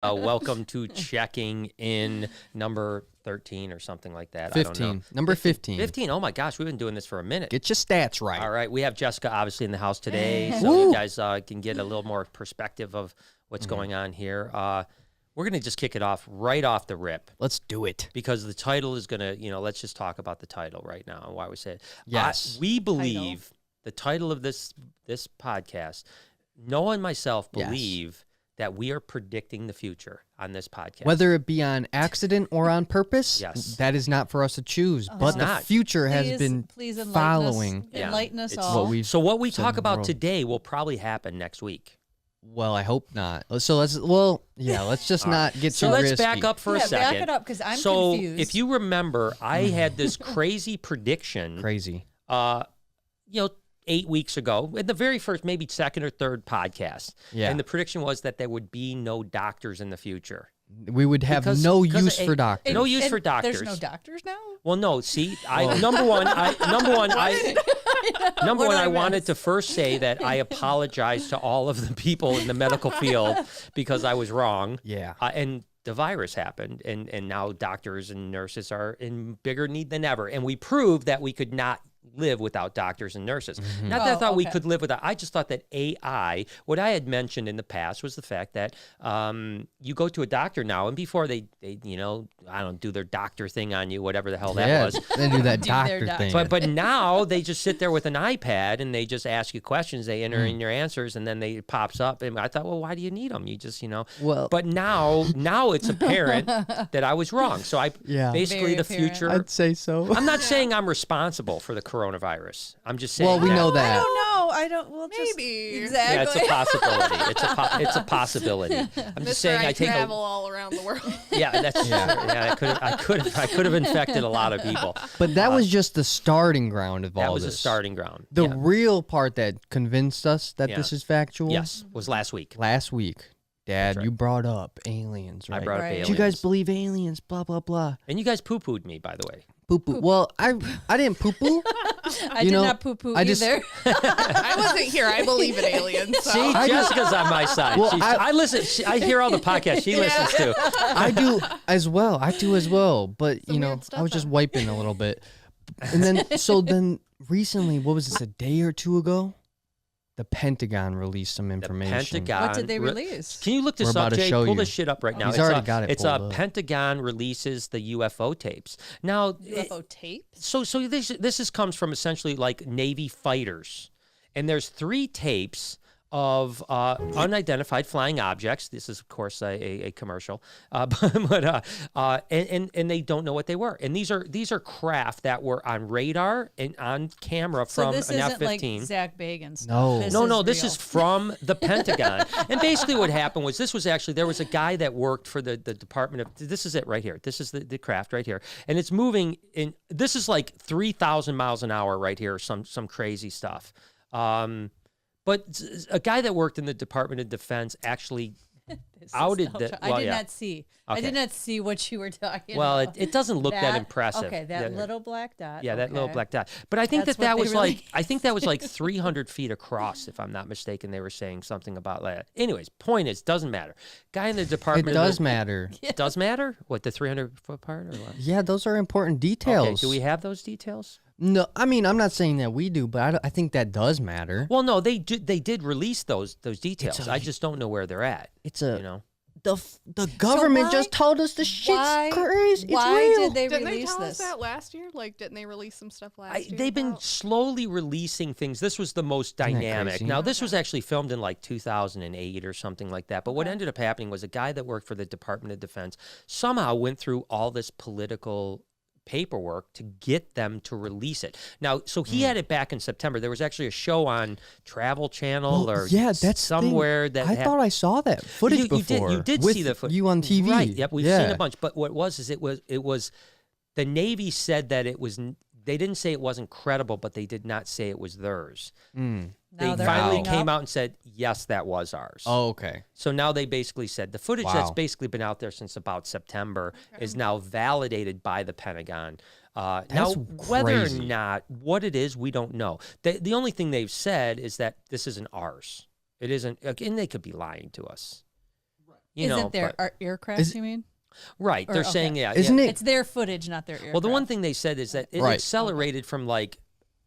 Welcome to checking in number 13 or something like that. 15. I don't know. Number 15. 15. Oh my gosh, we've been doing this for a minute. Get your stats right. All right. We have Jessica obviously in the house today, so you guys can get a little more perspective of what's going on here. We're going to just kick it off right off the rip. Let's do it. Because the title is going to, let's just talk about the title right now and why we say it. Yes. We believe the title of this podcast, Noah and myself believe that we are predicting the future on this podcast. Whether it be on accident or on purpose, that is not for us to choose. But the future has been following. Enlighten us all. What we talk about today will probably happen next week. Well, I hope not. So let's just not get too risky. So let's back up for a second. Back it up because I'm So confused. if you remember, I had this crazy prediction. 8 weeks ago, in the very first, maybe second or third podcast. Yeah. And the prediction was that there would be no doctors in the future. We would have no use for doctors. No use for doctors. There's no doctors now? Well, no. See, number one, I wanted to first say that I apologize to all of the people in the medical field because I was wrong. Yeah. And the virus happened, and now doctors and nurses are in bigger need than ever. And we proved that we could not live without doctors and nurses. Not that I thought we could live without. I just thought that AI, what I had mentioned in the past was the fact that you go to a doctor now, and before they do their doctor thing on you, whatever the hell that was. They do that doctor thing. But now they just sit there with an iPad and they just ask you questions. They enter in your answers, and then it pops up. And I thought, well, why do you need them? You just, Well, but now it's apparent that I was wrong. So basically the future. I'd say so. I'm not saying I'm responsible for the coronavirus. I'm just saying. Well, we know that. I don't know. I don't. Well, maybe. Exactly. Yeah, it's a possibility. It's a possibility. I'm just saying. I travel all around the world. Yeah, that's true. Yeah, I could have infected a lot of people. But that was just the starting ground of all this. That was this. a starting ground. The real part that convinced us that this is factual. Yes, was last week. Dad, you brought up aliens, right? I brought up aliens. Do you guys believe aliens? Blah blah blah. And you guys poo-pooed me, by the way. Poo-poo. Well, I didn't poo-poo. I did not poo-poo either. I wasn't here. I believe in aliens. So. See, Jessica's on my side. Well, I listen. I hear all the podcasts she listens to. I do as well. But I was just wiping a little bit, and then recently, what was this? A day or two ago, the Pentagon released some information. The Pentagon. What did they release? Can you look this up, Jay? Pull this shit up right now. He's already got it. It's pulled up. Pentagon releases the UFO tapes. Now, UFO tapes? So this comes from essentially like Navy fighters, and there's 3 tapes of unidentified flying objects. This is, of course, a commercial, and they don't know what they were. And these are craft that were on radar and on camera from an F-15. So this isn't like Zach Bagans. No. This is from the Pentagon. And basically, what happened was there was a guy that worked for the Department of. This is it right here. This is the craft right here, and it's moving in. This is like 3,000 miles an hour right here. Some crazy stuff. But a guy that worked in the Department of Defense actually outed that. I did not see. Okay. I did not see what you were talking about. Well, it doesn't look that impressive. Okay, that little black dot. Yeah, that little black dot. But I think that was like 300 feet across, if I'm not mistaken. They were saying something about that. Anyways, point is, doesn't matter. Guy in the Department. It does matter. It does matter? What, the 300-foot part or what? Yeah, those are important details. Okay, do we have those details? No, I mean, I'm not saying that we do, but I think that does matter. Well, no, they did release those details. I just don't know where they're at. The government just told us the shit's crazy. Why it's real. did they Didn't release they tell this? us that last year? Like, didn't they release some stuff last year? They've been slowly releasing things. This was the most dynamic. Now, this was actually filmed in like 2008 or something like that. But what ended up happening was a guy that worked for the Department of Defense somehow went through all this political paperwork to get them to release it. Now, so he had it back in September. There was actually a show on Travel Channel that's somewhere that I thought I saw that footage before. You did see the footage. You on TV. Right. Yep, we've seen a bunch. But what it was the Navy said that it was. They didn't say it wasn't credible, but they did not say it was theirs. They finally came out and said, yes, that was ours. Oh, okay. So now they basically said the footage that's basically been out there since about September is now validated by the Pentagon. Now, whether or not what it is, we don't know. The only thing they've said is that this isn't ours. It isn't, and they could be lying to us. Isn't there aircraft, you mean? Right. They're saying, Isn't it? It's their footage, not their aircraft. Well, the one thing they said is that it accelerated from like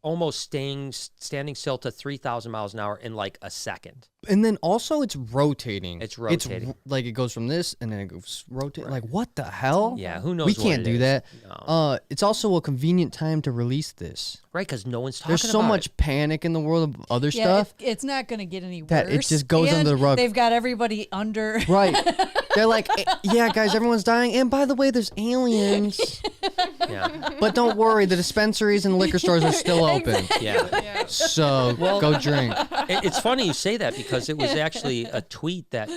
almost standing still to 3,000 miles an hour in like a second. And then also it's rotating. It's rotating. It's like it goes from this and then it goes rotate. Like what the hell? Yeah, who knows? We can't do that. No. It's also a convenient time to release this. Right, because no one's talking There's so about much it. panic in the world of other Yeah, stuff. it's not going to get any worse. That it just goes and under the rug. They've got everybody under. Right. They're like, yeah, guys, everyone's dying. And by the way, there's aliens. Yeah. But don't worry, the dispensaries and liquor stores are still open. Yeah. So go drink. It's funny you say that because it was actually a tweet that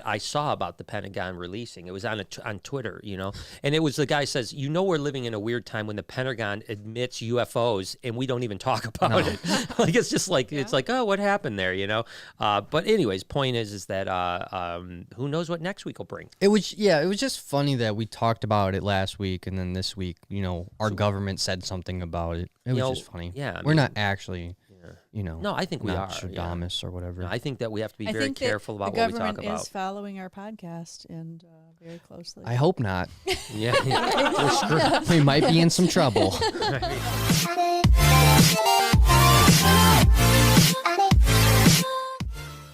I saw about the Pentagon releasing. It was on Twitter, you know, and it was the guy says, you know, we're living in a weird time when the Pentagon admits UFOs and we don't even talk about it. Like it's just like it's like, oh, what happened there, you know? But anyways, point is that who knows what next week will bring. It was just funny that we talked about it last week and then this week, you know, our government said something about it. It was just funny. Yeah, we're not actually, you know. No, I think we are. Nostradamus or whatever. No, I think that we have to be very careful about what we talk about. The government is following our podcast and very closely. I hope not. Yeah. We might be in some trouble.